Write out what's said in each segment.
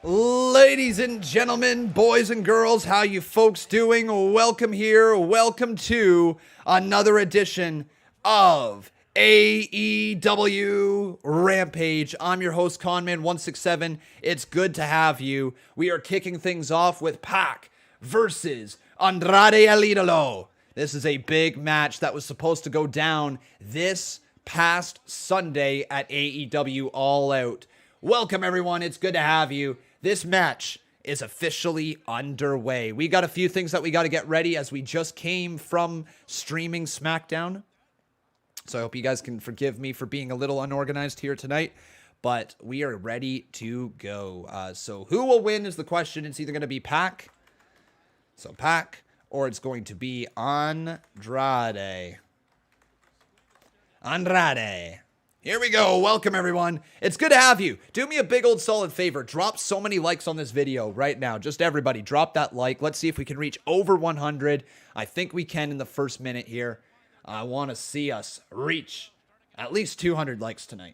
Ladies and gentlemen, boys and girls, how you folks doing? Welcome here. Welcome to another edition of AEW Rampage. I'm your host, Conman167. It's good to have you. We are kicking things off with Pac versus Andrade El Idolo. This is a big match that was supposed to go down this past Sunday at AEW All Out. Welcome, everyone. It's good to have you. This match is officially underway. We got a few things that we got to get ready as we just came from streaming SmackDown. So I hope you guys can forgive me for being a little unorganized here tonight, but we are ready to go. So who will win is the question. It's either going to be Pac, or it's going to be Andrade. Here we go. Welcome, everyone. It's good to have you. Do me a big old solid favor. Drop so many likes on this video right now. Just everybody, drop that like. Let's see if we can reach over 100. I think we can in the first minute here. I want to see us reach at least 200 likes tonight.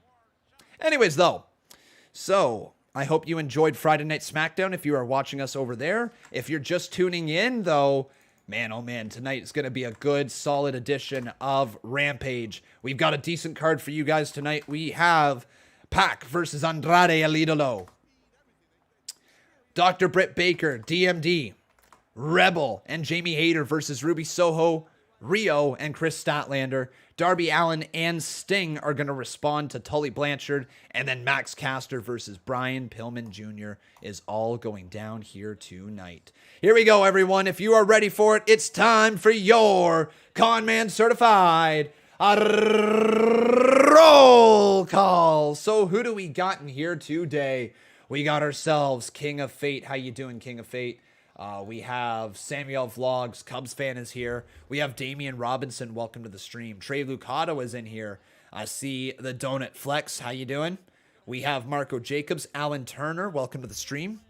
Anyways, though, so I hope you enjoyed Friday Night SmackDown if you are watching us over there. If you're just tuning in, though, man, oh man, tonight is going to be a good, solid edition of Rampage. We've got a decent card for you guys tonight. We have Pac versus Andrade El Idolo. Dr. Britt Baker, DMD, Rebel, and Jamie Hayter versus Ruby Soho, Riho, and Kris Statlander. Darby Allen and Sting are going to respond to Tully Blanchard. And then Max Caster versus Brian Pillman Jr. is all going down here tonight. Here we go, everyone. If you are ready for it, it's time for your Conman Certified roll call. So who do we got in here today? We got ourselves King of Fate. How you doing, King of Fate? We have Samuel Vlogs, Cubs fan is here. We have Damian Robinson, welcome to the stream. Trey Lucado is in here. I see the Donut Flex, how you doing? We have Marco Jacobs, Alan Turner, welcome to the stream.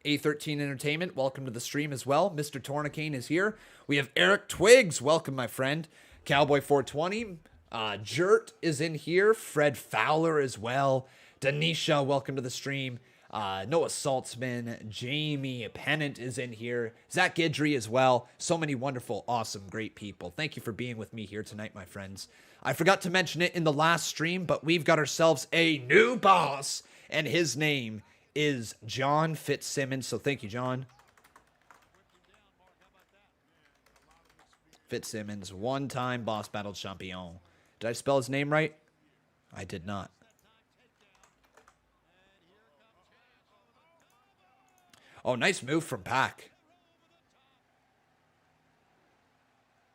A13 Entertainment, welcome to the stream as well. Mr. Tornicane is here. We have Eric Twiggs, welcome my friend. Cowboy 420, Jert is in here. Fred Fowler as well. Denisha, welcome to the stream. Noah Saltzman, Jamie Pennant is in here. Zach Gidry as well. So many wonderful, awesome, great people. Thank you for being with me here tonight, my friends. I forgot to mention it in the last stream, but we've got ourselves a new boss, and his name is John Fitzsimmons. So thank you, John. Fitzsimmons, one-time boss battle champion. Did I spell his name right? I did not. Oh, nice move from Pac.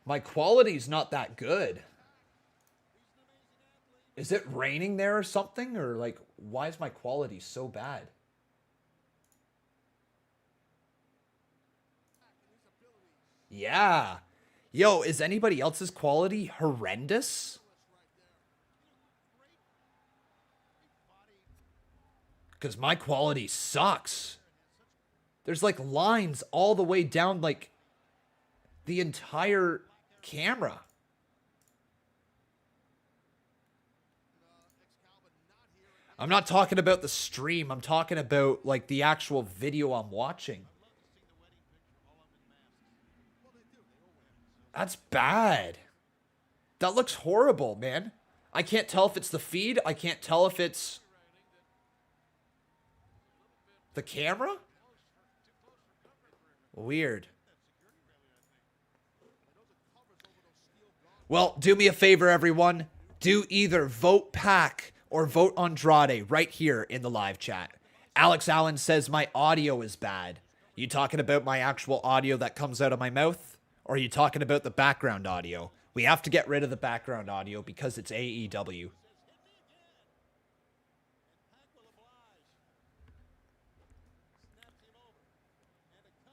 My quality's not that good. Is it raining there or something? Or like, why is my quality so bad? Yeah. Yo, is anybody else's quality horrendous? Because my quality sucks. There's like lines all the way down like the entire camera. I'm not talking about the stream. I'm talking about like the actual video I'm watching. That's bad. That looks horrible, man. I can't tell if it's the feed. I can't tell if it's the camera. Weird. Well, do me a favor, everyone. Do either vote Pac or vote Andrade right here in the live chat. Alex Allen says my audio is bad. You talking about my actual audio that comes out of my mouth? Or are you talking about the background audio? We have to get rid of the background audio because it's AEW.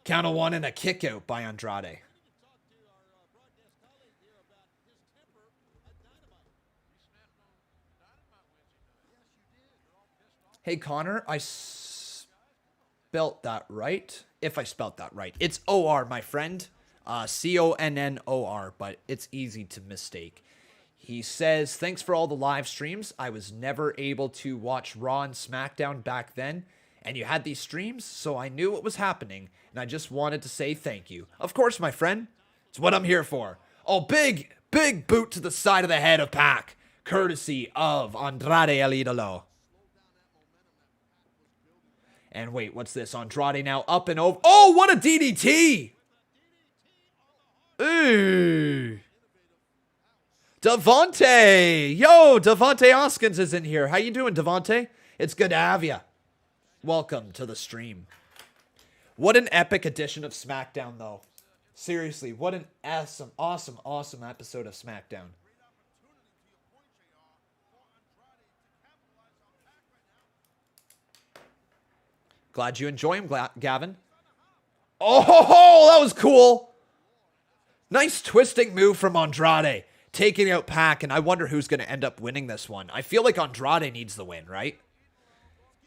Count of one and a kick out by Andrade. Hey, Connor, I spelt that right. If I spelt that right. It's O-R, my friend. C-O-N-N-O-R, but it's easy to mistake. He says, thanks for all the live streams. I was never able to watch Raw and SmackDown back then, and you had these streams, so I knew what was happening, and I just wanted to say thank you. Of course, my friend. It's what I'm here for. Oh, big boot to the side of the head of Pac, courtesy of Andrade El Idolo. And wait, what's this? Andrade now up and over. Oh, what a DDT! Ooh. Devontae! Yo, Devontae Hoskins is in here. How you doing, Devontae? It's good to have you. Welcome to the stream. What an epic edition of SmackDown, though. Seriously, what an awesome episode of SmackDown. Glad you enjoy him, Gavin. Oh, that was cool. Nice twisting move from Andrade. Taking out Pac, and I wonder who's going to end up winning this one. I feel like Andrade needs the win, right?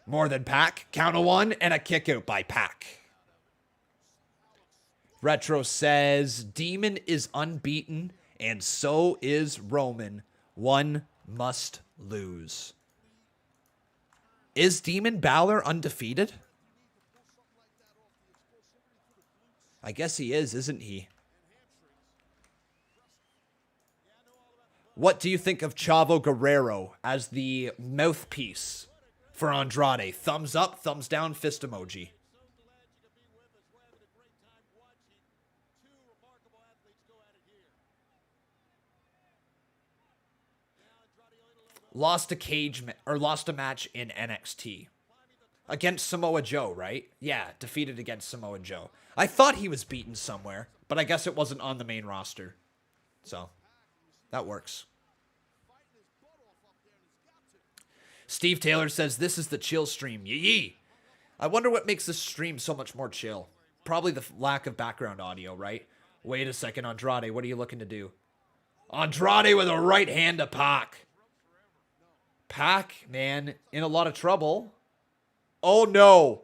More than Pac. Count of one, and a kick out by Pac. Retro says, Demon is unbeaten, and so is Roman. One must lose. Is Demon Balor undefeated? I guess he is, isn't he? What do you think of Chavo Guerrero as the mouthpiece for Andrade? Thumbs up, thumbs down, fist emoji. Lost a match in NXT against Samoa Joe, right? Yeah, defeated against Samoa Joe. I thought he was beaten somewhere, but I guess it wasn't on the main roster. So, that works. Steve Taylor says, this is the chill stream. Yee. I wonder what makes this stream so much more chill. Probably the lack of background audio, right? Wait a second, Andrade, what are you looking to do? Andrade with a right hand to Pac. Pac, man, in a lot of trouble. Oh, no.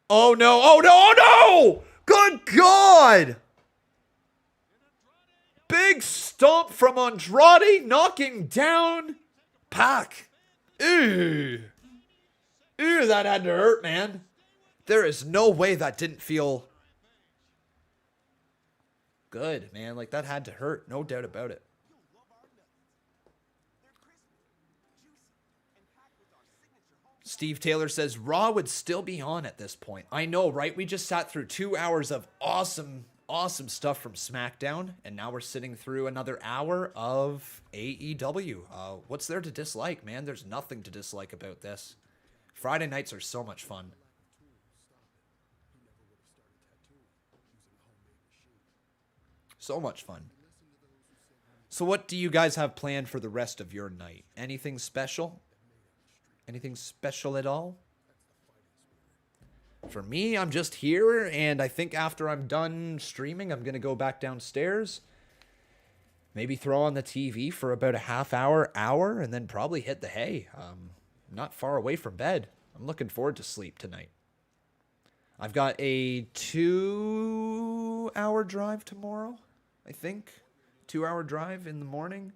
Oh, no. Oh, no. Oh, no. Good God. Big stomp from Andrade, knocking down Pac. Ew. Ew, that had to hurt, man. There is no way that didn't feel good, man. Like, that had to hurt. No doubt about it. Steve Taylor says, Raw would still be on at this point. I know, right? We just sat through 2 hours of awesome stuff from SmackDown, and now we're sitting through another hour of AEW. What's there to dislike, man? There's nothing to dislike about this. Friday nights are so much fun. So much fun. So what do you guys have planned for the rest of your night? Anything special? Anything special at all? For me, I'm just here, and I think after I'm done streaming, I'm going to go back downstairs. Maybe throw on the TV for about a half hour, and then probably hit the hay. Not far away from bed. I'm looking forward to sleep tonight. I've got a 2-hour drive tomorrow, I think. 2-hour drive in the morning.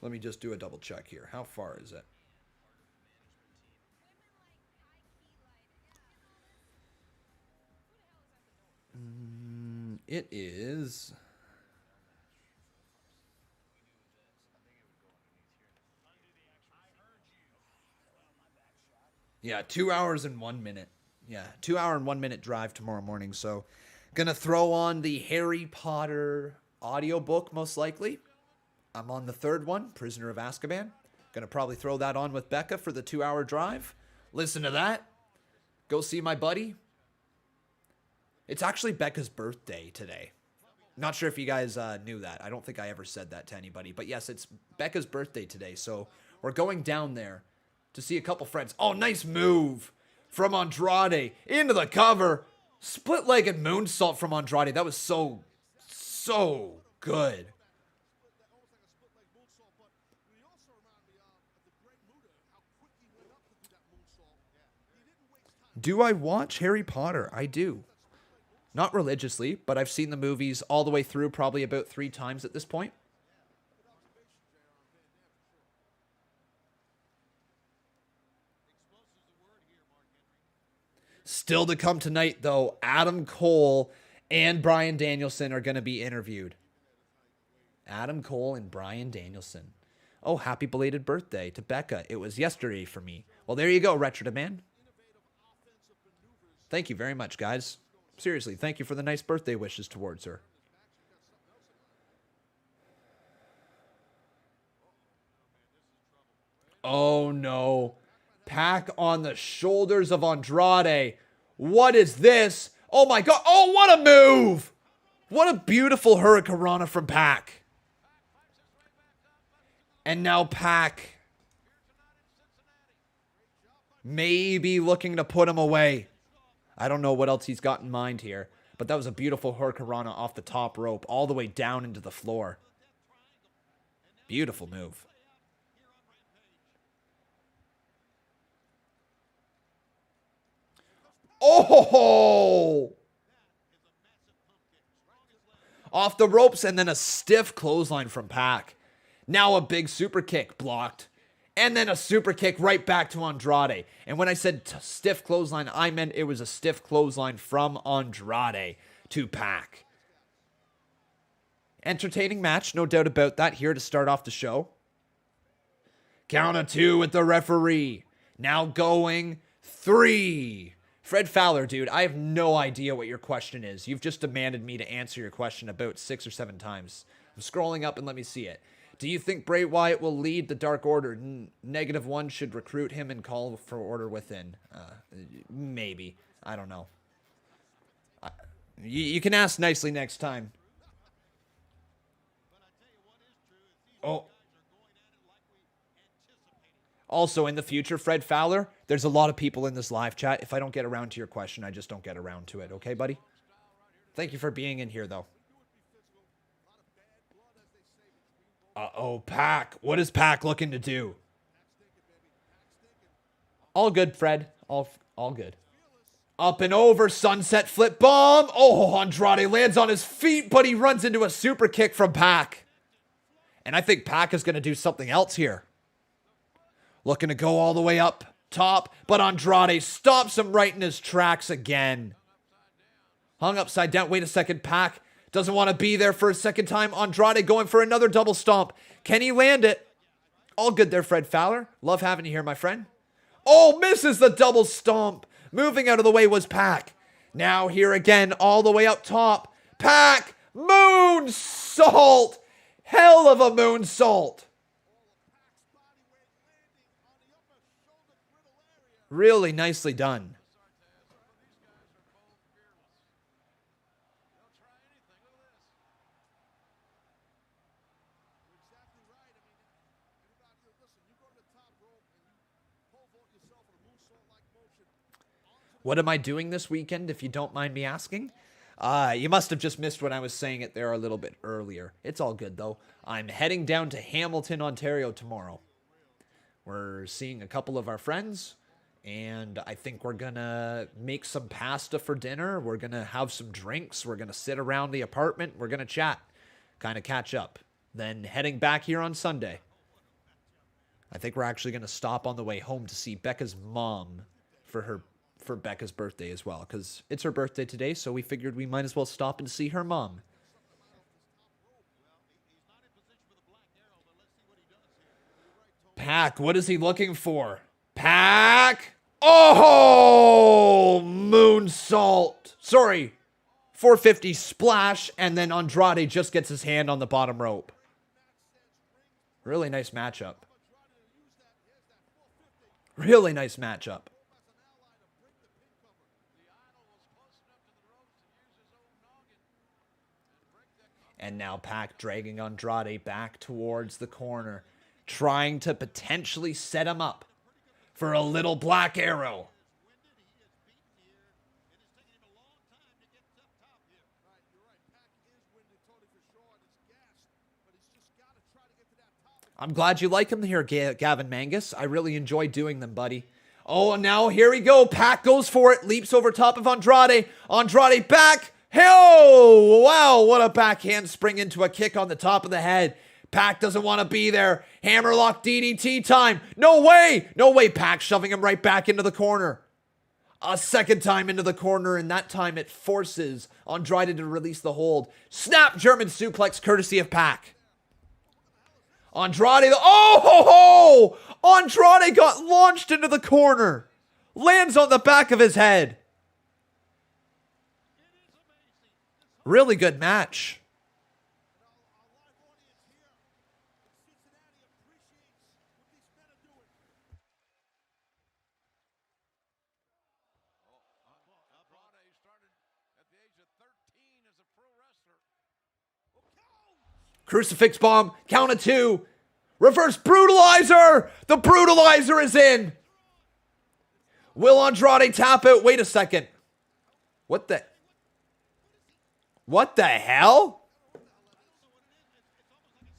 Let me just do a double check here. How far is it? It is... Yeah, 2 hours and 1 minute. Yeah, 2 hour and 1 minute drive tomorrow morning. So, gonna throw on the Harry Potter audiobook, most likely. I'm on the third one, Prisoner of Azkaban. Gonna probably throw that on with Becca for the 2-hour drive. Listen to that. Go see my buddy. It's actually Becca's birthday today. Not sure if you guys knew that. I don't think I ever said that to anybody. But yes, it's Becca's birthday today. So we're going down there to see a couple friends. Oh, nice move from Andrade into the cover. Split-legged moonsault from Andrade. That was so good. Do I watch Harry Potter? I do. Not religiously, but I've seen the movies all the way through probably about 3 times at this point. Still to come tonight, though, Adam Cole and Bryan Danielson are going to be interviewed. Adam Cole and Bryan Danielson. Oh, happy belated birthday to Becca. It was yesterday for me. Well, there you go, Retro Demand. Thank you very much, guys. Seriously, thank you for the nice birthday wishes towards her. Oh, no. Pac on the shoulders of Andrade. What is this? Oh, my God. Oh, what a move. What a beautiful Hurricanrana from Pac. And now Pac maybe looking to put him away. I don't know what else he's got in mind here. But that was a beautiful Hurricanrana off the top rope all the way down into the floor. Beautiful move. Oh! Off the ropes and then a stiff clothesline from Pac. Now a big super kick blocked. And then a super kick right back to Andrade. And when I said stiff clothesline, I meant it was a stiff clothesline from Andrade to Pac. Entertaining match, no doubt about that, here to start off the show. Count of 2 with the referee. Now going 3. Fred Fowler, dude, I have no idea what your question is. You've just demanded me to answer your question about 6 or 7 times. I'm scrolling up and let me see it. Do you think Bray Wyatt will lead the Dark Order? -1 should recruit him and call for order within. Maybe. I don't know. You can ask nicely next time. Oh. Also, in the future, Fred Fowler, there's a lot of people in this live chat. If I don't get around to your question, I just don't get around to it. Okay, buddy? Thank you for being in here, though. Uh-oh, Pac. What is Pac looking to do? All good, Fred. All good. Up and over, sunset flip bomb. Oh, Andrade lands on his feet, but he runs into a super kick from Pac. And I think Pac is going to do something else here. Looking to go all the way up top, but Andrade stops him right in his tracks again. Hung upside down. Wait a second, Pac doesn't want to be there for a second time. Andrade going for another double stomp. Can he land it? All good there, Fred Fowler. Love having you here, my friend. Oh, misses the double stomp. Moving out of the way was Pac. Now here again, all the way up top. Pac, moonsault. Hell of a moonsault. Really nicely done. What am I doing this weekend, if you don't mind me asking? You must have just missed when I was saying it there a little bit earlier. It's all good, though. I'm heading down to Hamilton, Ontario tomorrow. We're seeing a couple of our friends, and I think we're going to make some pasta for dinner. We're going to have some drinks. We're going to sit around the apartment. We're going to chat, kind of catch up. Then heading back here on Sunday. I think we're actually going to stop on the way home to see Becca's mom for Becca's birthday as well, because it's her birthday today, so we figured we might as well stop and see her mom. Pac, what is he looking for? Pac! Oh! Moonsault. Sorry. 450 splash, and then Andrade just gets his hand on the bottom rope. Really nice matchup. Really nice matchup. And now Pac dragging Andrade back towards the corner, trying to potentially set him up for a little black arrow. I'm glad you like him here, Gavin Mangus. I really enjoy doing them, buddy. Oh, and now here we go. Pac goes for it, leaps over top of Andrade. Andrade back. Oh, wow, what a backhand spring into a kick on the top of the head. Pac doesn't want to be there. Hammerlock DDT time. No way. No way, Pac shoving him right back into the corner. A second time into the corner, and that time it forces Andrade to release the hold. Snap German suplex courtesy of Pac. Andrade, oh ho ho! Andrade got launched into the corner. Lands on the back of his head. Really good match. Crucifix bomb, count of 2. Reverse brutalizer! The brutalizer is in! Will Andrade tap out? Wait a second. What the hell?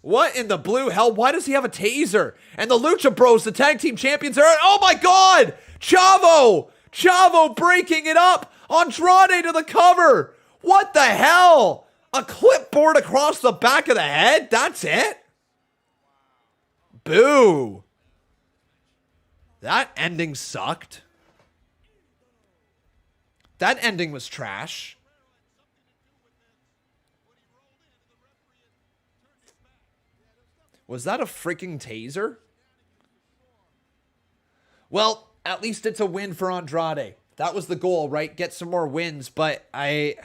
What in the blue hell? Why does he have a taser? And the Lucha Bros, the tag team champions, are... Oh my god! Chavo! Chavo breaking it up! Andrade to the cover! What the hell? A clipboard across the back of the head? That's it? Boo. That ending sucked. That ending was trash. Was that a freaking taser? Well, at least it's a win for Andrade. That was the goal, right? Get some more wins, but that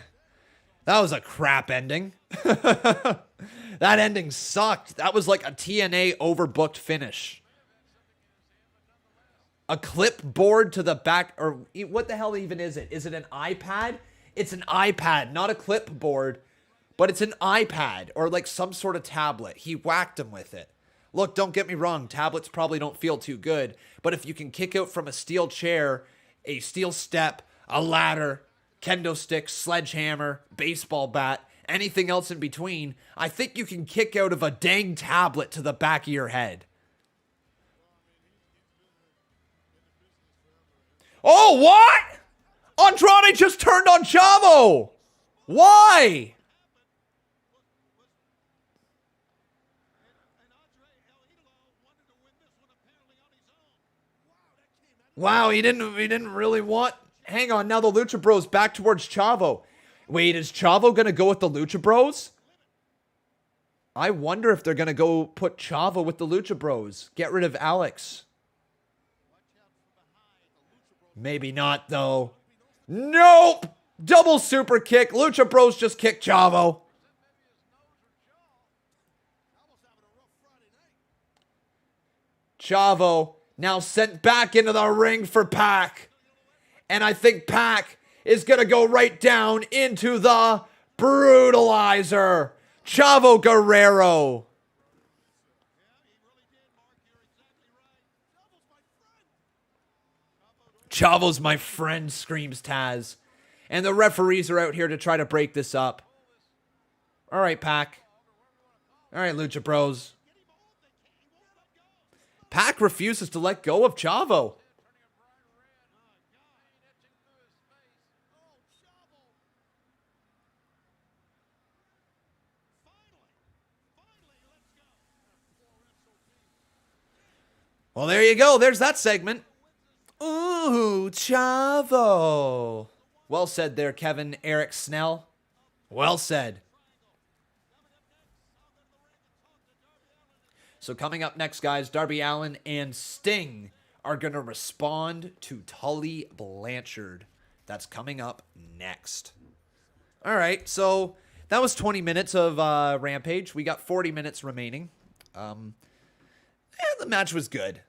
was a crap ending. That ending sucked. That was like a TNA overbooked finish. A clipboard to the back, or what the hell even is it? Is it an iPad? It's an iPad, not a clipboard, but it's an iPad or like some sort of tablet. He whacked him with it. Look, don't get me wrong. Tablets probably don't feel too good, but if you can kick out from a steel chair, a steel step, a ladder, kendo stick, sledgehammer, baseball bat, anything else in between, I think you can kick out of a dang tablet to the back of your head. Oh, what? Andrade just turned on Chavo. Why? Wow, he didn't really want... Hang on, now the Lucha Bros back towards Chavo. Wait, is Chavo going to go with the Lucha Bros? I wonder if they're going to go put Chavo with the Lucha Bros. Get rid of Alex. Maybe not, though. Nope! Double super kick. Lucha Bros just kicked Chavo. Chavo now sent back into the ring for Pac. And I think Pac is going to go right down into the brutalizer. Chavo Guerrero. Chavo's my friend, screams Taz. And the referees are out here to try to break this up. All right, Pac. All right, Lucha Bros. Pac refuses to let go of Chavo. Well, there you go. There's that segment. Ooh, Chavo. Well said there, Kevin Eric Snell. Well said. So coming up next, guys, Darby Allen and Sting are going to respond to Tully Blanchard. That's coming up next. All right, so that was 20 minutes of Rampage. We got 40 minutes remaining. The match was good.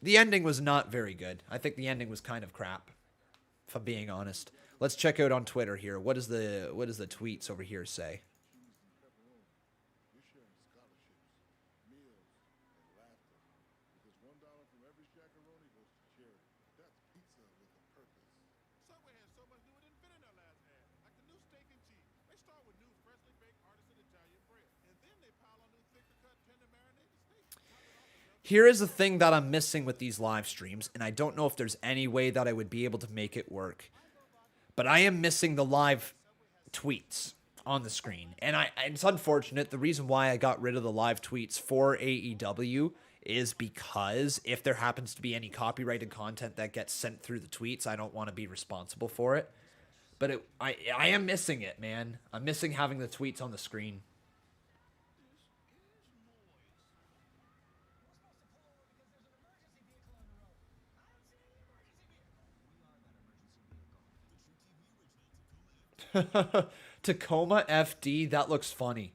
The ending was not very good. I think the ending was kind of crap, if I'm being honest. Let's check out on Twitter here. What does the tweets over here say? Here is the thing that I'm missing with these live streams, and I don't know if there's any way that I would be able to make it work. But I am missing the live tweets on the screen. And it's unfortunate. The reason why I got rid of the live tweets for AEW is because if there happens to be any copyrighted content that gets sent through the tweets, I don't want to be responsible for it. But I am missing it, man. I'm missing having the tweets on the screen. Tacoma FD, that looks funny.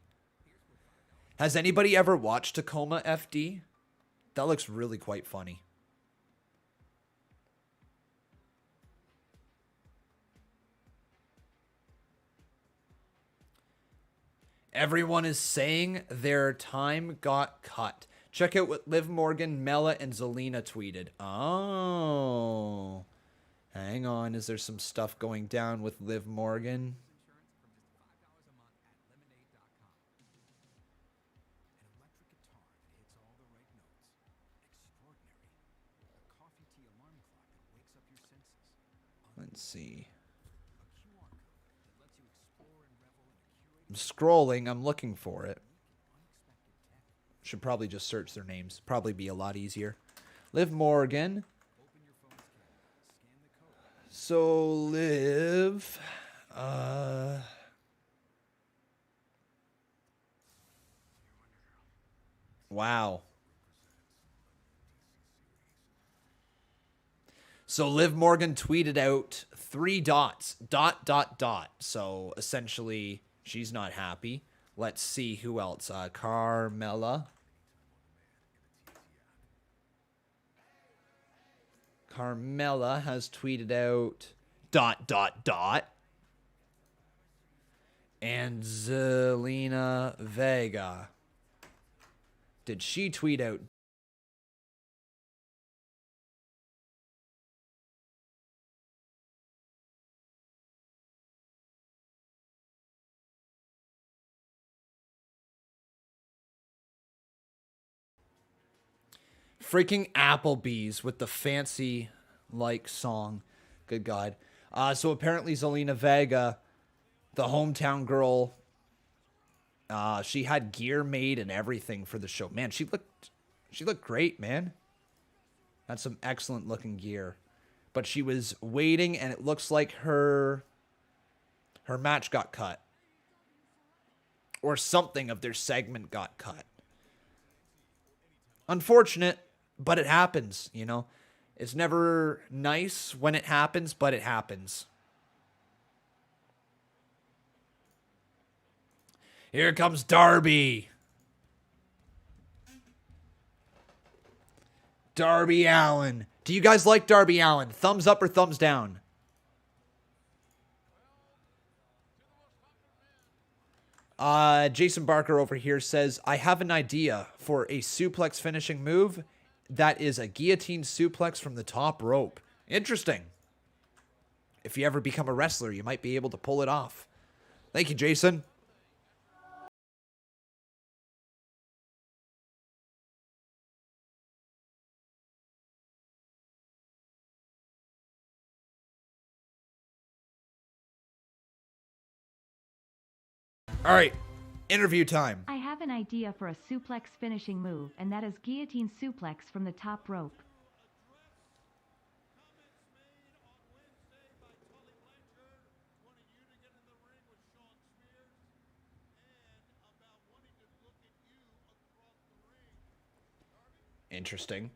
Has anybody ever watched Tacoma FD? That looks really quite funny. Everyone is saying their time got cut. Check out what Liv Morgan, Mela, and Zelina tweeted. Oh. Hang on. Is there some stuff going down with Liv Morgan? Let's see. I'm scrolling. I'm looking for it. Should probably just search their names. Probably be a lot easier. Liv Morgan. So Liv. Wow. So Liv Morgan tweeted out 3 dots. ... So essentially, she's not happy. Let's see who else. Carmella. Carmella has tweeted out ... And Zelina Vega. Did she tweet out ... Freaking Applebee's with the fancy like song. Good God. So apparently Zelina Vega, the hometown girl, she had gear made and everything for the show. Man, she looked great, man. Had some excellent looking gear. But she was waiting and it looks like her match got cut. Or something of their segment got cut. Unfortunate. But it happens, you know. It's never nice when it happens, but it happens. Here comes Darby. Darby Allen. Do you guys like Darby Allen? Thumbs up or thumbs down? Jason Barker over here says, I have an idea for a suplex finishing move. That is a guillotine suplex from the top rope. Interesting. If you ever become a wrestler, you might be able to pull it off. Thank you, Jason. All right. Interview time. I have an idea for a suplex finishing move, and that is guillotine suplex from the top rope. Interesting.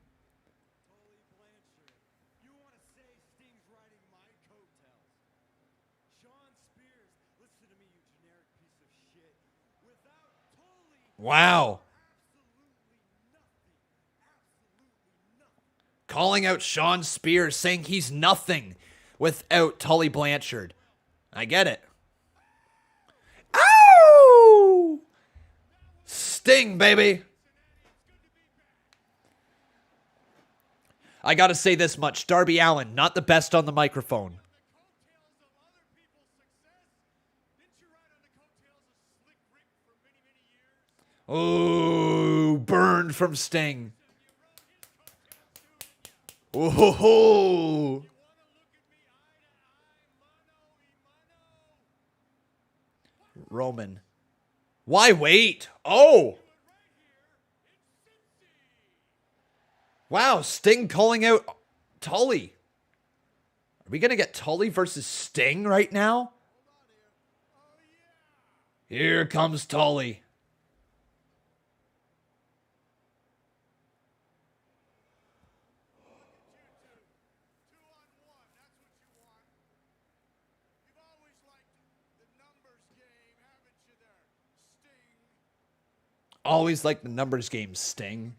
Wow. Calling out Sean Spears, saying he's nothing without Tully Blanchard. I get it. Ow! Sting, baby. I gotta say this much. Darby Allen, not the best on the microphone. Oh, burned from Sting. Oh, Roman. Why wait? Oh. Wow, Sting calling out Tully. Are we going to get Tully versus Sting right now? Here comes Tully. Always like the numbers game, Sting.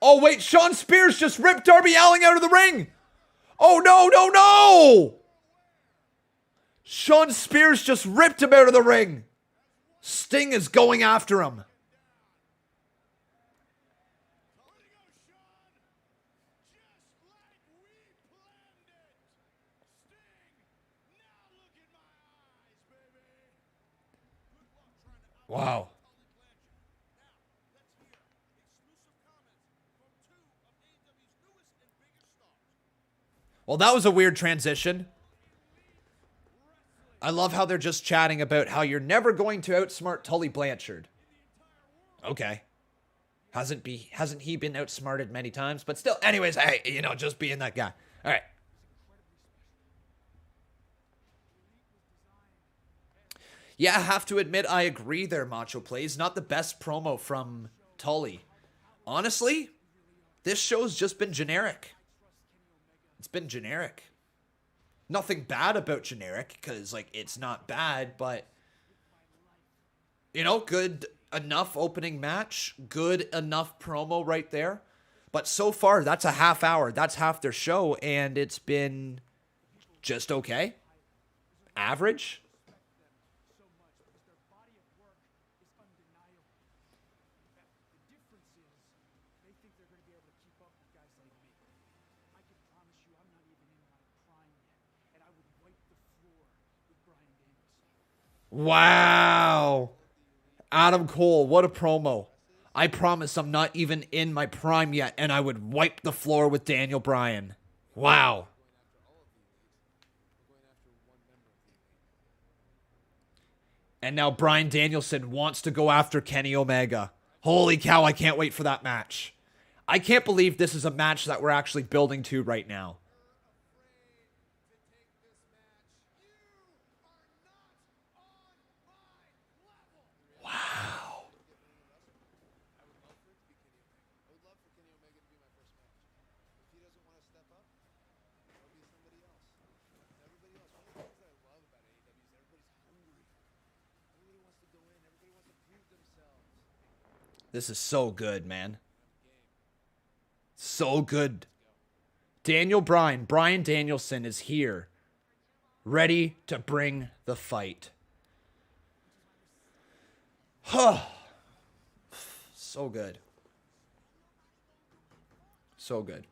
Oh, wait, Shawn Spears just ripped Darby Allen out of the ring. Oh, no, no, no. Shawn Spears just ripped him out of the ring. Sting is going after him. Wow. Well, that was a weird transition. I love how they're just chatting about how you're never going to outsmart Tully Blanchard. Okay. Hasn't he been outsmarted many times? But still, anyways, hey, just being that guy. All right. Yeah, I have to admit, I agree there, Macho Plays. Not the best promo from Tully. Honestly, this show's just been generic. It's been generic. Nothing bad about generic, because, it's not bad, but, good enough opening match. Good enough promo right there. But so far, that's a half hour. That's half their show, and it's been just okay. Average. Wow. Adam Cole, what a promo. I promise I'm not even in my prime yet, and I would wipe the floor with Daniel Bryan. Wow. And now Bryan Danielson wants to go after Kenny Omega. Holy cow, I can't wait for that match. I can't believe this is a match that we're actually building to right now. This is so good, man. So good. Bryan Danielson is here. Ready to bring the fight. So good. So good.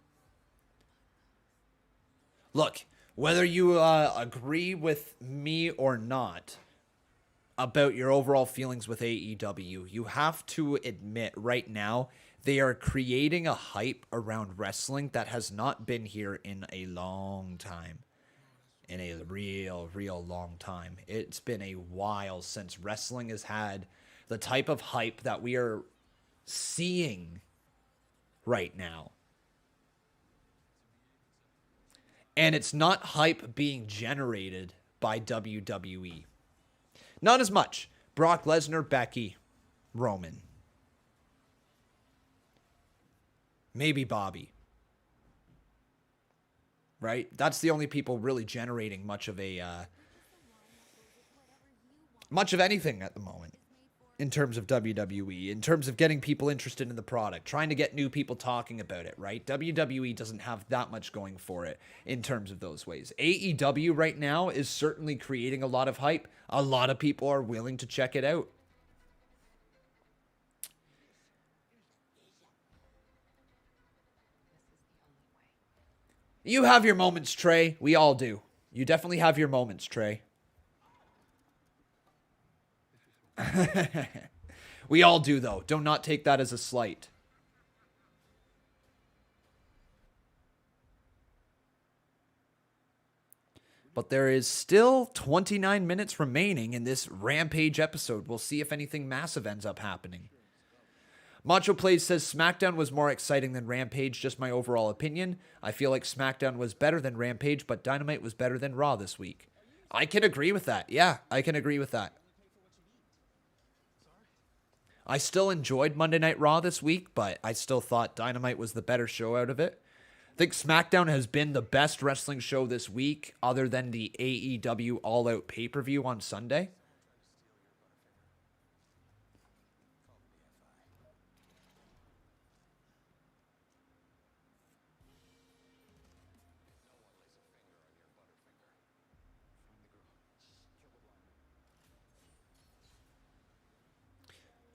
Look, whether you agree with me or not about your overall feelings with AEW, you have to admit right now they are creating a hype around wrestling that has not been here in a long time. In a real long time. It's been a while since wrestling has had the type of hype that we are seeing right now. And it's not hype being generated by WWE. Not as much. Brock Lesnar, Becky, Roman. Maybe Bobby. Right? That's the only people really generating much of anything at the moment in terms of WWE, in terms of getting people interested in the product, trying to get new people talking about it, right? WWE doesn't have that much going for it in terms of those ways. AEW right now is certainly creating a lot of hype. A lot of people are willing to check it out. You have your moments, Trey. We all do. You definitely have your moments, Trey. We all do, though. Do not take that as a slight. But there is still 29 minutes remaining in this Rampage episode. We'll see if anything massive ends up happening. Macho Plays says SmackDown was more exciting than Rampage, just my overall opinion. I feel like SmackDown was better than Rampage, but Dynamite was better than Raw this week. I can agree with that. Yeah, I can agree with that. I still enjoyed Monday Night Raw this week, but I still thought Dynamite was the better show out of it. I think SmackDown has been the best wrestling show this week, other than the AEW All Out pay-per-view on Sunday.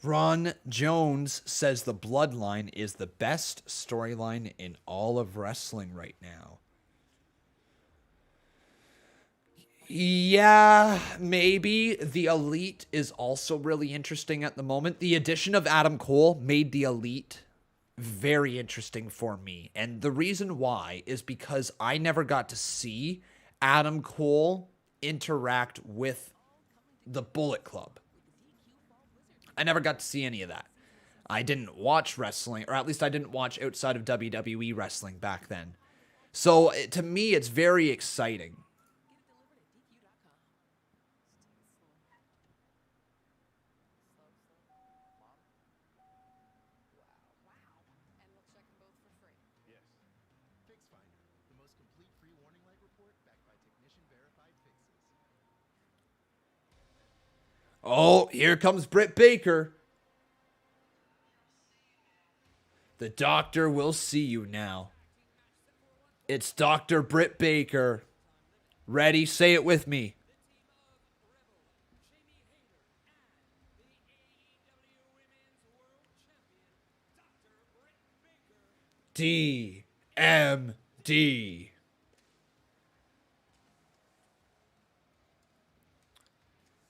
Ron Jones says the Bloodline is the best storyline in all of wrestling right now. Yeah, maybe. The Elite is also really interesting at the moment. The addition of Adam Cole made the Elite very interesting for me. And the reason why is because I never got to see Adam Cole interact with the Bullet Club. I never got to see any of that. I didn't watch wrestling, or at least I didn't watch outside of WWE wrestling back then. So to me, it's very exciting. Oh, here comes Britt Baker. The doctor will see you now. It's Dr. Britt Baker. Ready? Say it with me. DMD.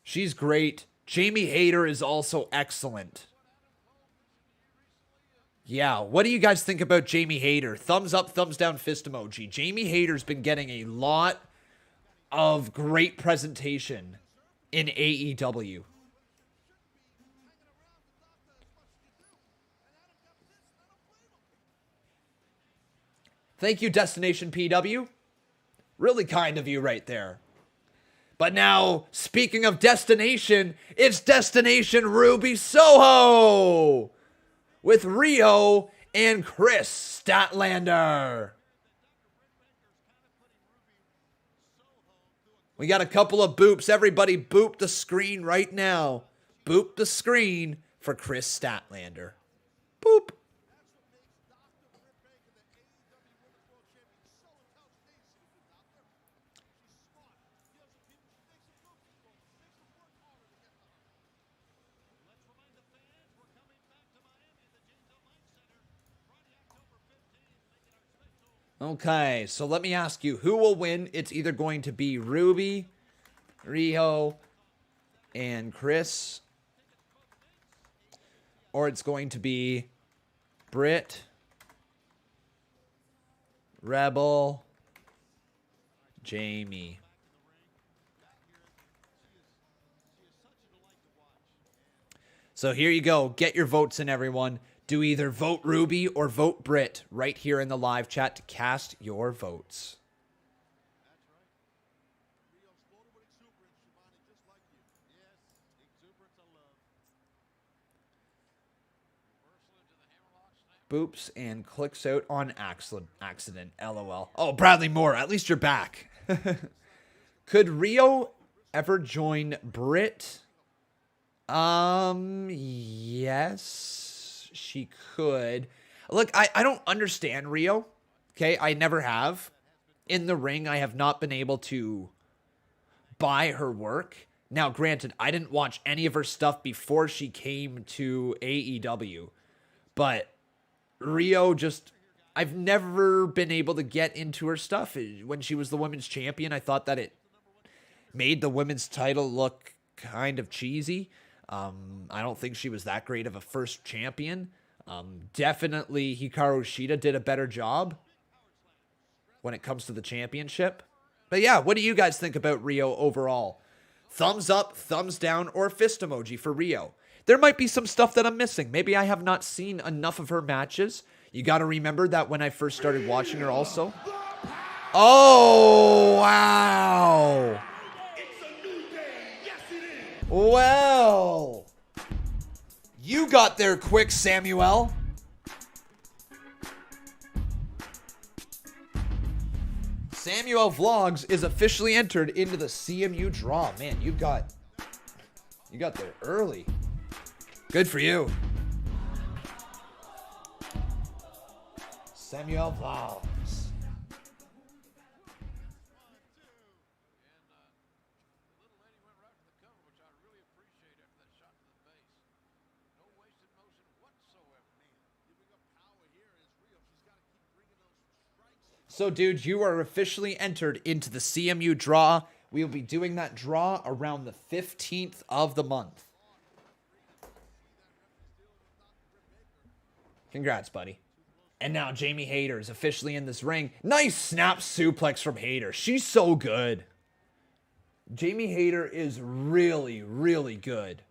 She's great. Jamie Hayter is also excellent. Yeah, what do you guys think about Jamie Hayter? Thumbs up, thumbs down, fist emoji. Jamie Hayter's been getting a lot of great presentation in AEW. Thank you, Destination PW. Really kind of you right there. But now, speaking of destination, it's Destination Ruby Soho with Riho and Kris Statlander. We got a couple of boops. Everybody boop the screen right now. Boop the screen for Kris Statlander. Boop. Okay, so let me ask you, who will win? It's either going to be Ruby, Riho, and Kris, or it's going to be Britt, Rebel, Jamie. So here you go. Get your votes in, everyone. Do either vote Ruby or vote Britt right here in the live chat to cast your votes. Boops and clicks out on accident. LOL. Oh, Bradley Moore, at least you're back. Could Riho ever join Britt? Yes. She could. Look, I don't understand Riho. Okay, I never have. In the ring, I have not been able to buy her work. Now, granted, I didn't watch any of her stuff before she came to AEW. But Riho just... I've never been able to get into her stuff. When she was the women's champion, I thought that it made the women's title look kind of cheesy. I don't think she was that great of a first champion. Definitely Hikaru Shida did a better job when it comes to the championship. But yeah, what do you guys think about Riho overall? Thumbs up, thumbs down, or fist emoji for Riho. There might be some stuff that I'm missing. Maybe I have not seen enough of her matches. You got to remember that when I first started watching her also. Oh, wow. Well, you got there quick, Samuel. Samuel Vlogs is officially entered into the CMU draw. Man, you got there early. Good for you. Samuel Vlogs. So, dude, you are officially entered into the CMU draw. We will be doing that draw around the 15th of the month. Congrats, buddy. And now Jamie Hayter is officially in this ring. Nice snap suplex from Hayter. She's so good. Jamie Hayter is really, really good.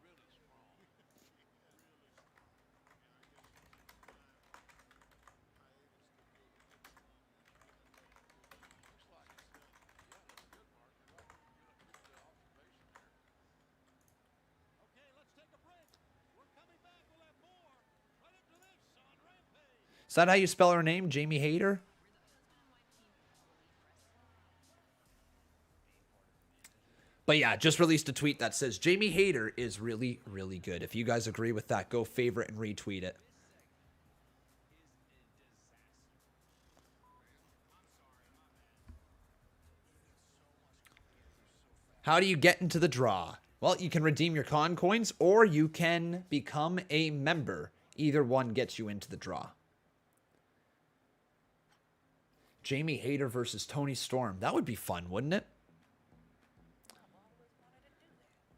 Is that how you spell her name, Jamie Hayter? But yeah, just released a tweet that says Jamie Hayter is really, really good. If you guys agree with that, go favorite and retweet it. How do you get into the draw? Well, you can redeem your con coins or you can become a member. Either one gets you into the draw. Jamie Hayter versus Tony Storm. That would be fun, wouldn't it?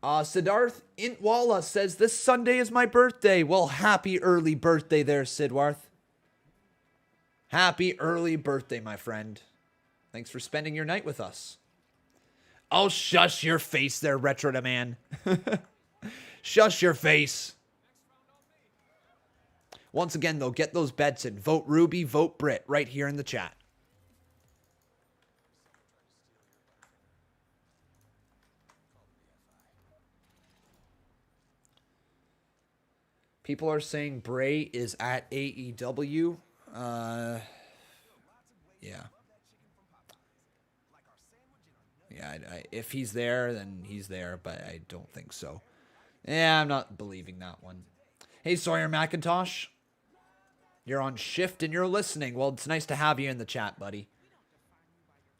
Siddharth Intwala says, this Sunday is my birthday. Well, happy early birthday there, Sidwarth. Happy early birthday, my friend. Thanks for spending your night with us. Oh, shush your face there, Retro to Man. Shush your face. Once again, though, get those bets in. Vote Ruby, vote Britt right here in the chat. People are saying Bray is at AEW. Yeah. Yeah, if he's there, then he's there, but I don't think so. Yeah, I'm not believing that one. Hey, Sawyer McIntosh. You're on shift and you're listening. Well, it's nice to have you in the chat, buddy.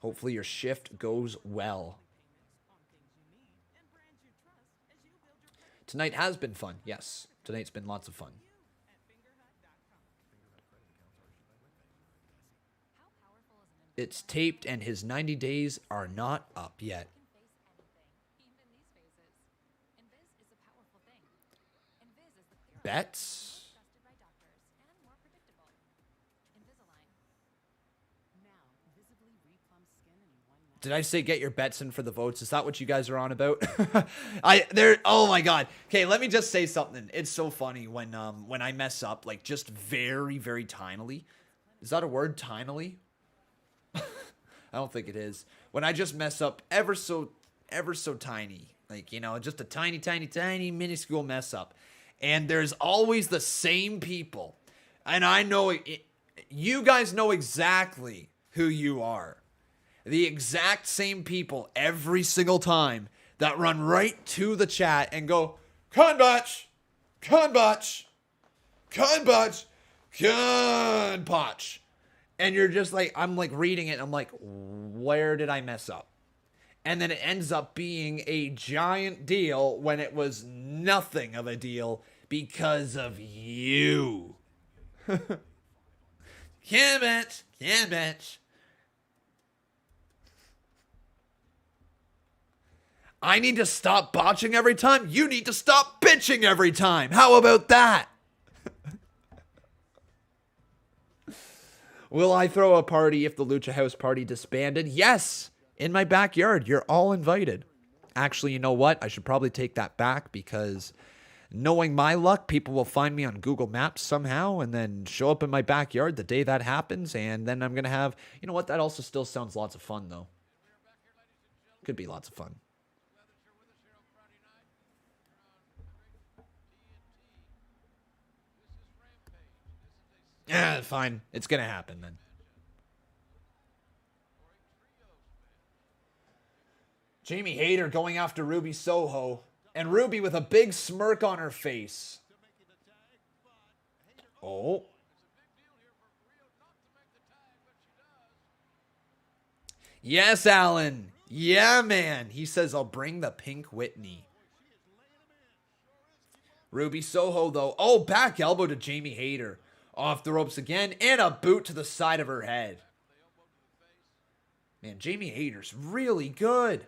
Hopefully your shift goes well. Tonight has been fun, yes. Tonight's been lots of fun. It's taped and his 90 days are not up yet. Bets? Did I say get your bets in for the votes? Is that what you guys are on about? Oh my god. Okay, let me just say something. It's so funny when I mess up, like just very, very tinily. Is that a word, tinily? I don't think it is. When I just mess up ever so tiny, like, you know, just a tiny, tiny, tiny minuscule mess up. And there's always the same people. And I know it, you guys know exactly who you are. The exact same people every single time that run right to the chat and go, Conbotch, Conbotch, Conbotch, Conbotch. And you're just like, I'm like reading it and I'm like, where did I mess up? And then it ends up being a giant deal when it was nothing of a deal because of you. Conbotch, Conbotch. I need to stop botching every time. You need to stop bitching every time. How about that? Will I throw a party if the Lucha House Party disbanded? Yes. in my backyard. You're all invited. Actually, you know what? I should probably take that back because knowing my luck, people will find me on Google Maps somehow and then show up in my backyard the day that happens. And then I'm going to have, you know what? That also still sounds lots of fun, though. Could be lots of fun. Yeah, fine. It's going to happen then. Jamie Hayter going after Ruby Soho. And Ruby with a big smirk on her face. Oh. Yes, Allin. Yeah, man. He says, I'll bring the pink Whitney. Ruby Soho, though. Oh, back elbow to Jamie Hayter. Off the ropes again. And a boot to the side of her head. Man, Jamie Hayter's really good.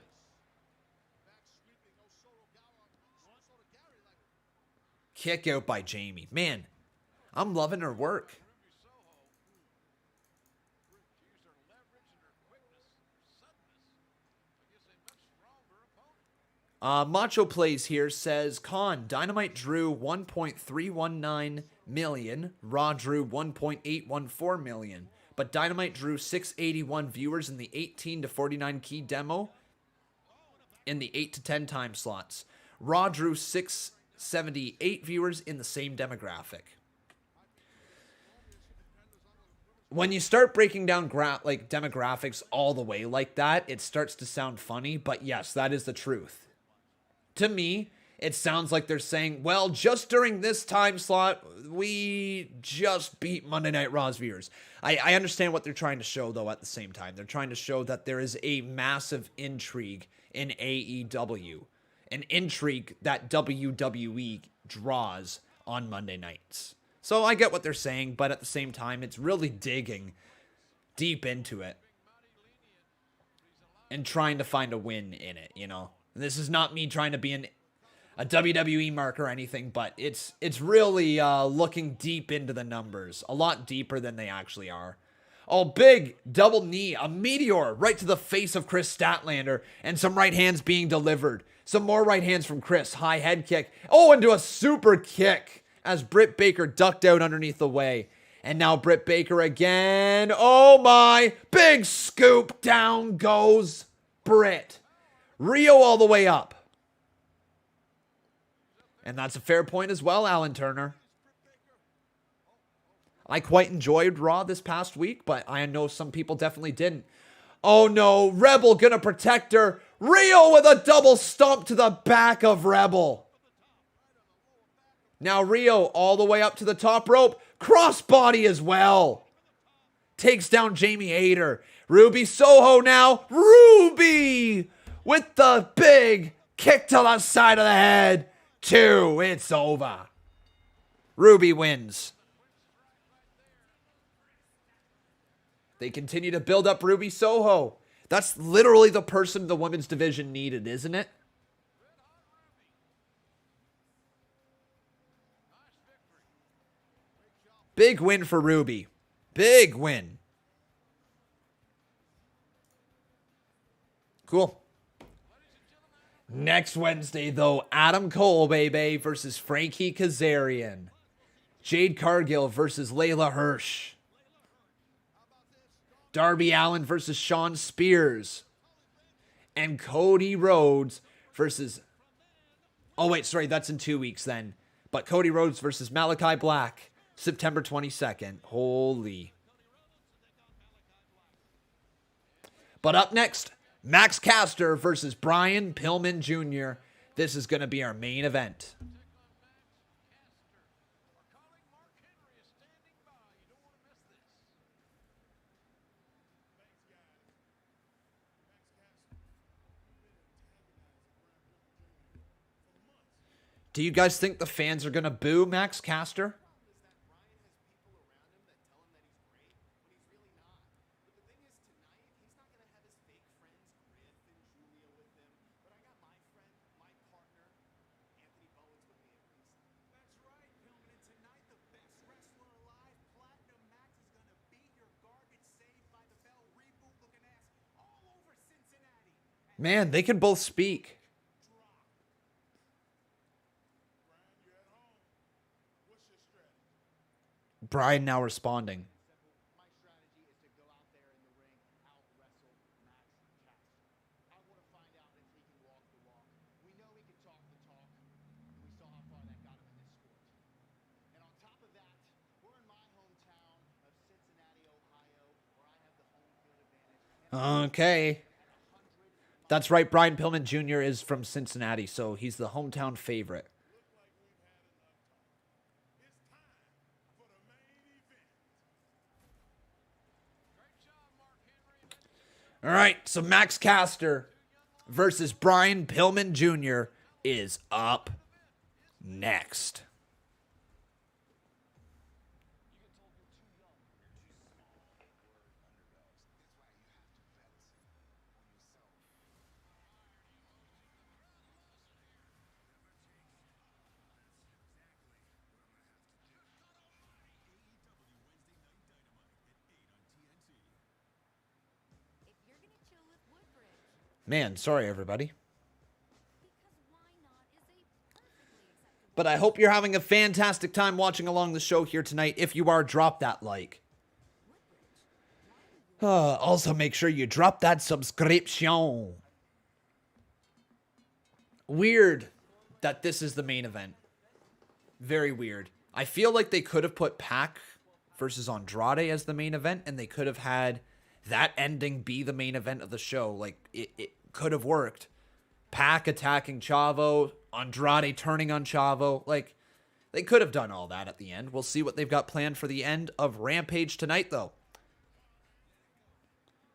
Kick out by Jamie. Man, I'm loving her work. Macho Plays here says, Khan, Dynamite drew 1.319 million. Raw drew 1.814 million. But Dynamite drew 681 viewers in the 18 to 49 key demo in the 8 to 10 time slots. Raw drew 678 viewers in the same demographic. When you start breaking down demographics all the way like that, it starts to sound funny, but yes, that is the truth. To me, it sounds like they're saying, well, just during this time slot, we just beat Monday Night Raw's viewers. I understand what they're trying to show, though, at the same time. They're trying to show that there is a massive intrigue in AEW. An intrigue that WWE draws on Monday nights. So I get what they're saying, but at the same time, it's really digging deep into it and trying to find a win in it, you know? This is not me trying to be a WWE mark or anything, but it's really looking deep into the numbers. A lot deeper than they actually are. Oh, big double knee, a meteor right to the face of Kris Statlander, and some right hands being delivered. Some more right hands from Kris. High head kick. Oh, into a super kick as Britt Baker ducked out underneath the way. And now Britt Baker again. Oh my. Big scoop. Down goes Britt. Riho all the way up. And that's a fair point as well, Alan Turner. I quite enjoyed Raw this past week, but I know some people definitely didn't. Oh no, Rebel gonna protect her. Riho with a double stomp to the back of Rebel. Now Riho all the way up to the top rope. Crossbody as well. Takes down Jamie Hayter. Ruby Soho now. Ruby with the big kick to the side of the head. 2. It's over. Ruby wins. They continue to build up Ruby Soho. That's literally the person the women's division needed, isn't it? Big win for Ruby. Big win. Cool. Next Wednesday, though, Adam Cole, baby, versus Frankie Kazarian. Jade Cargill versus Layla Hirsch. Darby Allen versus Shawn Spears. And Cody Rhodes versus... Oh, wait, sorry, that's in 2 weeks then. But Cody Rhodes versus Malachi Black, September 22nd. Holy. But up next, Max Caster versus Brian Pillman Jr. This is going to be our main event. Do you guys think the fans are going to boo Max Caster? Man, they can both speak. Brian now responding. My strategy is to go out there in the ring, out wrestle Max Caster. I want to find out if he can walk the walk. We know he can talk the talk, and we saw how far that got him in this sport. And on top of that, we're in my hometown of Cincinnati, Ohio, where I have the home field advantage. Okay. That's right, Brian Pillman Jr. is from Cincinnati, so he's the hometown favorite. All right, so Max Caster versus Brian Pillman Jr. is up next. Man, sorry everybody. But I hope you're having a fantastic time watching along the show here tonight. If you are, drop that like. Also, make sure you drop that subscription. Weird that this is the main event. Very weird. I feel like they could have put Pac versus Andrade as the main event, and they could have had that ending be the main event of the show. Like, it could have worked. Pac attacking Chavo, Andrade turning on Chavo. Like, they could have done all that at the end. We'll see what they've got planned for the end of Rampage tonight, though.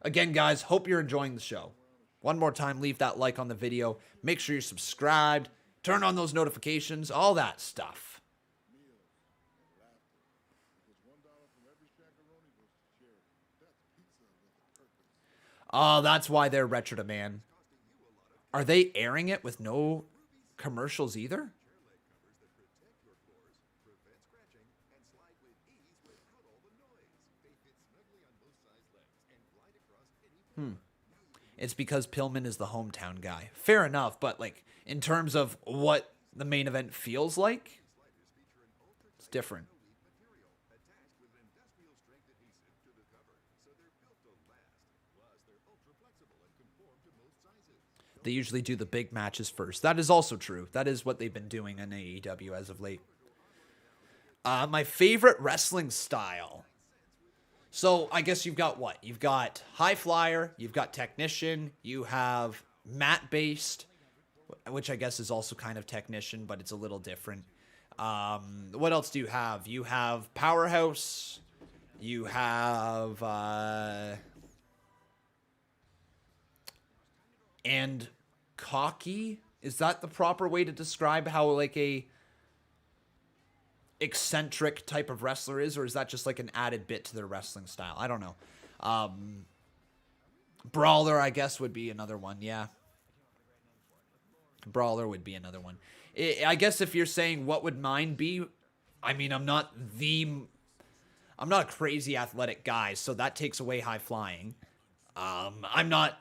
Again, guys, hope you're enjoying the show. One more time, leave that like on the video. Make sure you're subscribed. Turn on those notifications. All that stuff. Oh, that's why they're Retro to Man. Are they airing it with no commercials either? It's because Pillman is the hometown guy. Fair enough, but like in terms of what the main event feels like, it's different. They usually do the big matches first. That is also true. That is what they've been doing in AEW as of late. My favorite wrestling style. So I guess you've got what? You've got high flyer, you've got technician, you have mat-based, which I guess is also kind of technician, but it's a little different. What else do you have? You have powerhouse, you have... and cocky? Is that the proper way to describe how like a eccentric type of wrestler is, or is that just like an added bit to their wrestling style? I don't know. Brawler, I guess, would be another one. Yeah. Brawler would be another one. I guess if you're saying what would mine be, I mean, I'm not a crazy athletic guy, so that takes away high flying. I'm not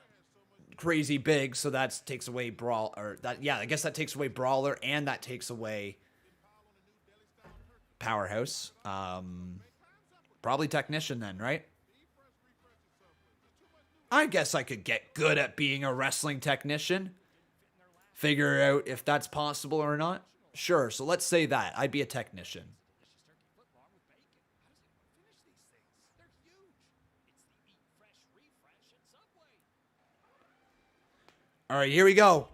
crazy big, so that takes away I guess that takes away brawler, and that takes away powerhouse. Probably technician then, right? I guess I could get good at being a wrestling technician. Figure out if that's possible or not. Sure, so let's say that. I'd be a technician. All right, here we go.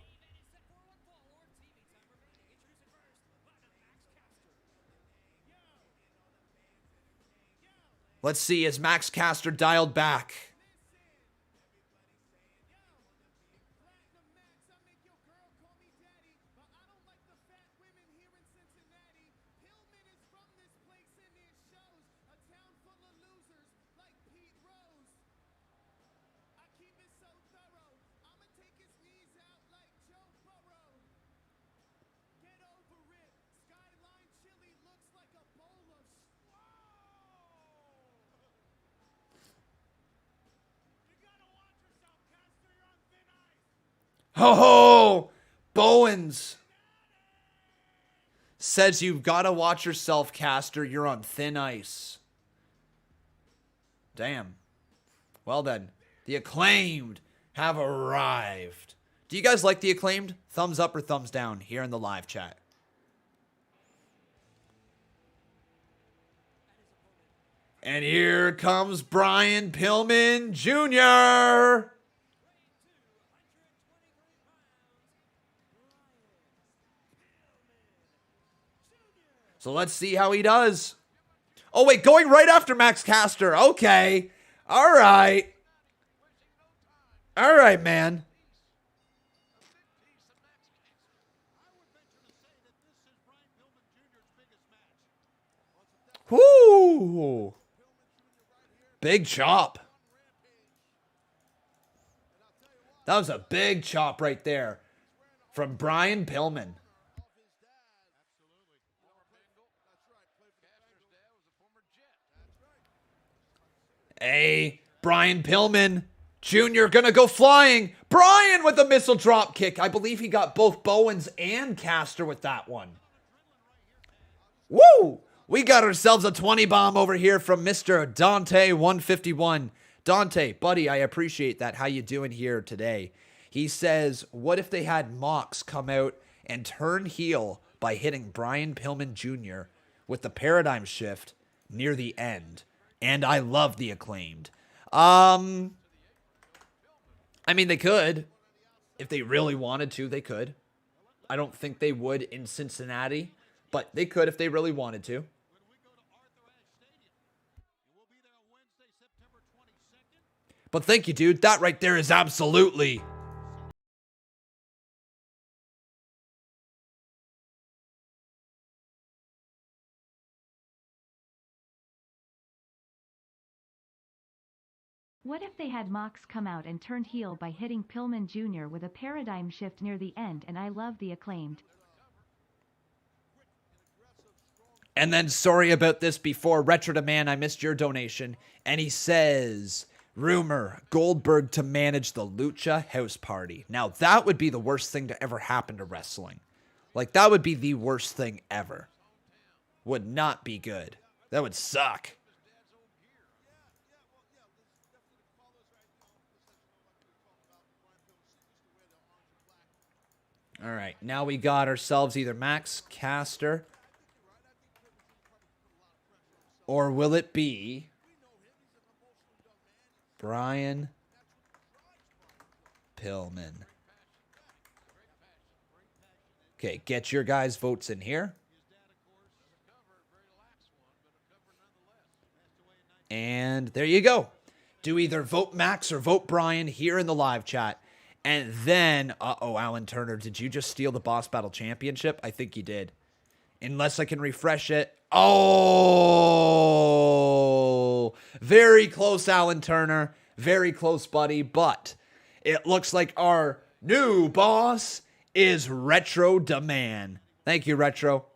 Let's see, is Max Caster dialed back? Ho ho! Bowens says you've got to watch yourself, Caster. You're on thin ice. Damn. Well then, the Acclaimed have arrived. Do you guys like the Acclaimed? Thumbs up or thumbs down here in the live chat. And here comes Brian Pillman Jr. So let's see how he does. Oh, wait, going right after Max Caster. Okay. All right. All right, man. Whoo. Big chop. That was a big chop right there from Brian Pillman. Hey, Brian Pillman Jr. gonna go flying. Brian with a missile drop kick. I believe he got both Bowens and Caster with that one. Woo! We got ourselves a 20 bomb over here from Mr. Dante 151. Dante, buddy, I appreciate that. How you doing here today? He says, what if they had Mox come out and turn heel by hitting Brian Pillman Jr. with the paradigm shift near the end? And I love the Acclaimed. I mean, they could. If they really wanted to, they could. I don't think they would in Cincinnati, but they could if they really wanted to. But thank you, dude. That right there is absolutely... What if they had Mox come out and turned heel by hitting Pillman Jr. with a paradigm shift near the end? And I love the Acclaimed. And then, sorry about this before, Retro to Man, I missed your donation. And he says, rumor, Goldberg to manage the Lucha House Party. Now, that would be the worst thing to ever happen to wrestling. Like, that would be the worst thing ever. Would not be good. That would suck. All right, now we got ourselves either Max Caster, or will it be Brian Pillman? Okay, get your guys' votes in here. And there you go. Do either vote Max or vote Brian here in the live chat. And then, uh-oh, Allin Turner, did you just steal the Boss Battle Championship? I think you did. Unless I can refresh it. Oh! Very close, Allin Turner. Very close, buddy. But it looks like our new boss is Retro Demand. Thank you, Retro.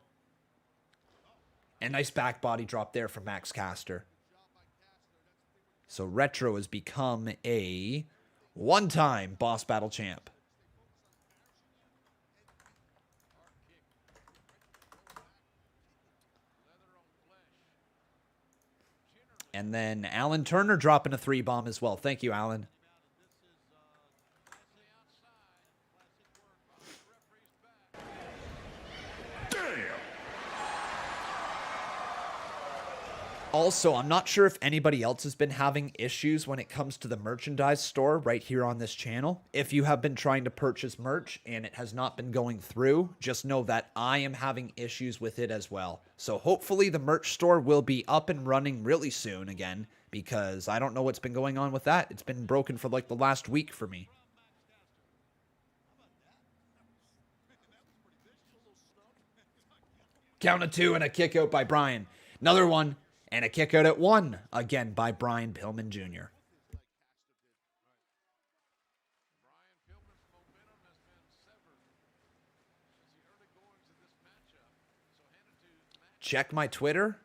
And nice back body drop there from Max Caster. So Retro has become a one-time Boss Battle champ. And then Allin Turner dropping a 3-bomb as well. Thank you, Allin. Also, I'm not sure if anybody else has been having issues when it comes to the merchandise store right here on this channel. If you have been trying to purchase merch and it has not been going through, just know that I am having issues with it as well. So hopefully the merch store will be up and running really soon again, because I don't know what's been going on with that. It's been broken for like the last week for me. Count of 2 and a kick out by Brian. Another one. And a kick out at 1, again by Brian Pillman Jr. Check my Twitter.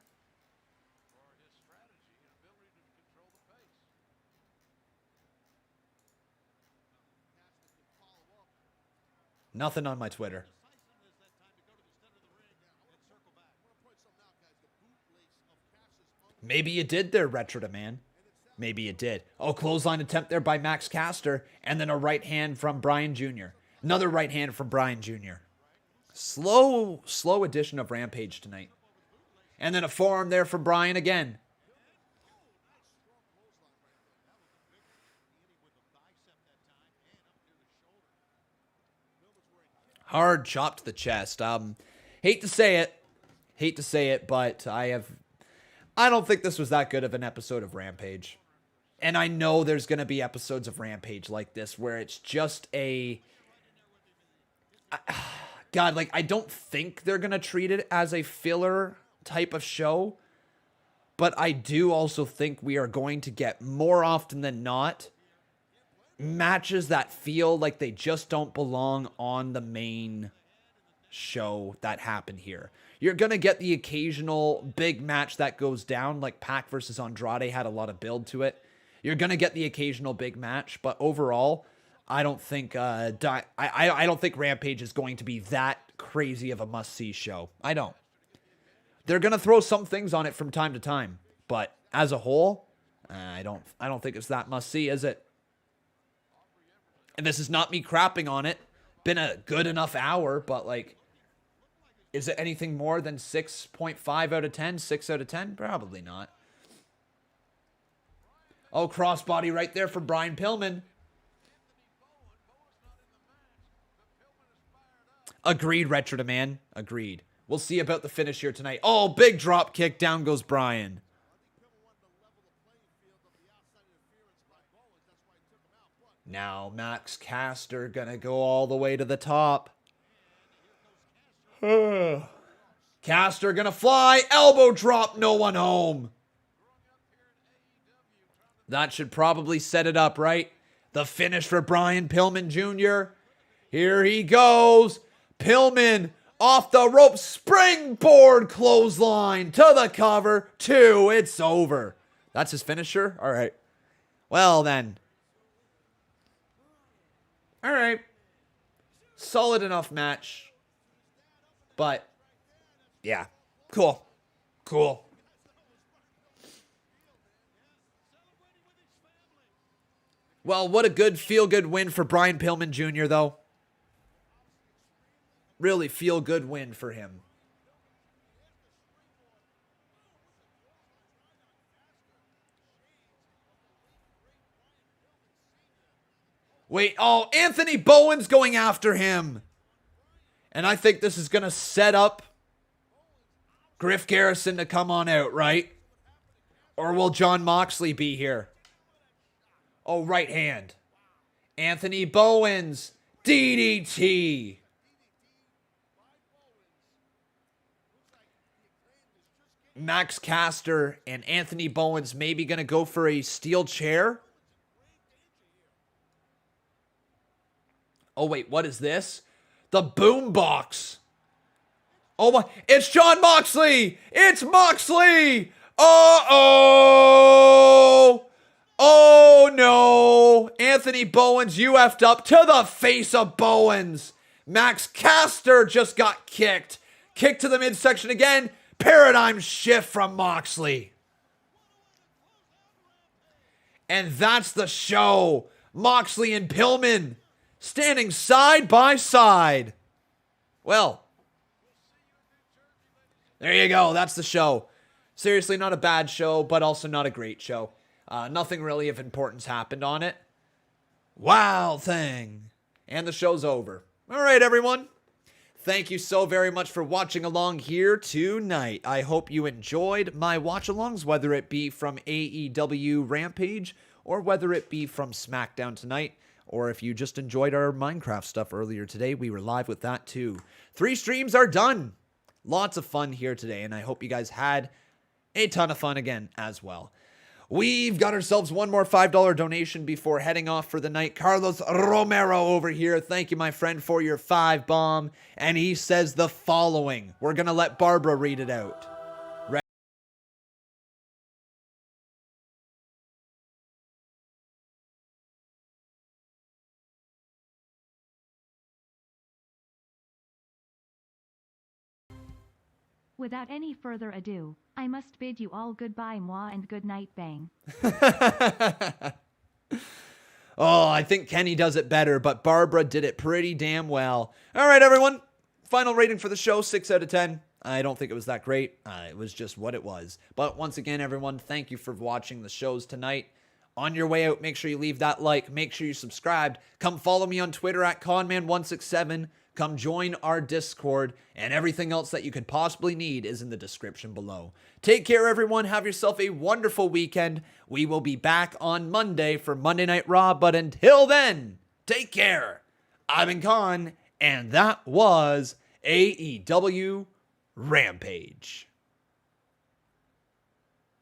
Nothing on my Twitter. Maybe you did there, Retro Man. Maybe you did. Oh, clothesline attempt there by Max Caster. And then a right hand from Bryan Jr. Another right hand from Bryan Jr. Slow edition of Rampage tonight. And then a forearm there from Bryan again. Hard chop to the chest. Hate to say it, but I don't think this was that good of an episode of Rampage. And I know there's going to be episodes of Rampage like this where it's just God, like, I don't think they're going to treat it as a filler type of show. But I do also think we are going to get, more often than not, matches that feel like they just don't belong on the main show that happened here. You're going to get the occasional big match that goes down, like Pac versus Andrade had a lot of build to it. You're going to get the occasional big match, but overall, I don't think I don't think Rampage is going to be that crazy of a must-see show. I don't. They're going to throw some things on it from time to time, but as a whole, I don't think it's that must-see, is it? And this is not me crapping on it. Been a good enough hour, but like, is it anything more than 6.5 out of 10? 6 out of 10? Probably not. Oh, crossbody right there from Brian Pillman. Agreed, Retro Man. Agreed. We'll see about the finish here tonight. Oh, big drop kick. Down goes Brian. Now Max Caster gonna go all the way to the top. Caster gonna fly. Elbow drop. No one home. That should probably set it up, right? The finish for Brian Pillman Jr. Here he goes. Pillman off the rope. Springboard clothesline to the cover. 2. It's over. That's his finisher? All right. Well, then. All right. Solid enough match. But, yeah. Cool. Cool. Well, what a good feel-good win for Brian Pillman Jr., though. Really feel-good win for him. Wait, oh, Anthony Bowen's going after him. And I think this is going to set up Griff Garrison to come on out, right? Or will Jon Moxley be here? Oh, right hand. Anthony Bowen's DDT. Max Caster and Anthony Bowen's maybe going to go for a steel chair. Oh, wait, what is this? The boombox. Oh, my. It's Jon Moxley. It's Moxley. Uh-oh. Oh, no. Anthony Bowens, you effed up to the face of Bowens. Max Caster just got kicked. Kicked to the midsection again. Paradigm shift from Moxley. And that's the show. Moxley and Pillman standing side by side. Well, there you go. That's the show. Seriously, not a bad show, but also not a great show. Nothing really of importance happened on it. Wild thing. And the show's over. All right, everyone. Thank you so very much for watching along here tonight. I hope you enjoyed my watch-alongs, whether it be from AEW Rampage or whether it be from SmackDown tonight. Or if you just enjoyed our Minecraft stuff earlier today, we were live with that too. 3 streams are done. Lots of fun here today, and I hope you guys had a ton of fun again as well. We've got ourselves one more $5 donation before heading off for the night. Carlos Romero over here. Thank you, my friend, for your 5 bomb. And he says the following. We're going to let Barbara read it out. Without any further ado, I must bid you all goodbye moi and good night bang. Oh, I think Kenny does it better, but Barbara did it pretty damn well. All right, everyone. Final rating for the show, 6 out of 10. I don't think it was that great. It was just what it was. But once again, everyone, thank you for watching the shows tonight. On your way out, make sure you leave that like. Make sure you subscribed. Come follow me on Twitter at Conman167. Come join our Discord. And everything else that you could possibly need is in the description below. Take care, everyone. Have yourself a wonderful weekend. We will be back on Monday for Monday Night Raw. But until then, take care. I've been Con, and that was AEW Rampage.